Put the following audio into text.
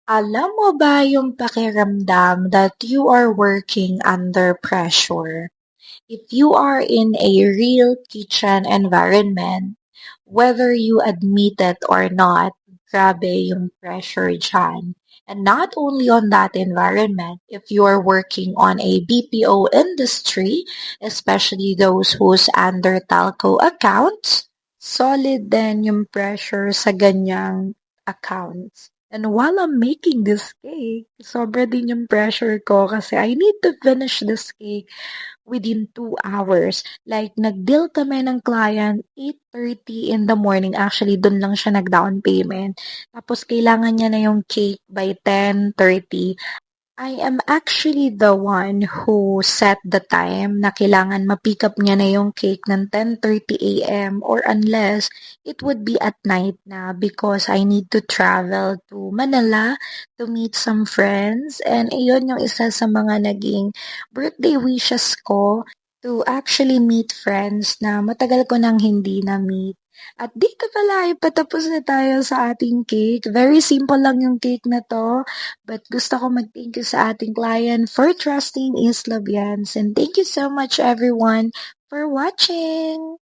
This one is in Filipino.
Alam mo ba yung pakiramdam that you are working under pressure? If you are in a real kitchen environment, whether you admit it or not, grabe yung pressure dyan. And not only on that environment, if you are working on a BPO industry, especially those who's under telco accounts, solid din yung pressure sa ganyang accounts. And while I'm making this cake, sobra din yung pressure ko kasi I need to finish this cake within 2 hours. Like, nag-deal kami ng client 8:30 in the morning. Actually, dun lang siya nag-down payment. Tapos, kailangan niya na yung cake by 10:30. I am actually the one who set the time na kailangan ma-pick up niya na yung cake ng 10:30 a.m. or unless it would be at night na because I need to travel to Manila to meet some friends. And iyon yung isa sa mga naging birthday wishes ko to actually meet friends na matagal ko nang hindi na-meet. At dito pala ay patapos na tayo sa ating cake. Very simple lang yung cake na to. But gusto ko mag-thank you sa ating client for trusting Isla Bians. And thank you so much everyone for watching!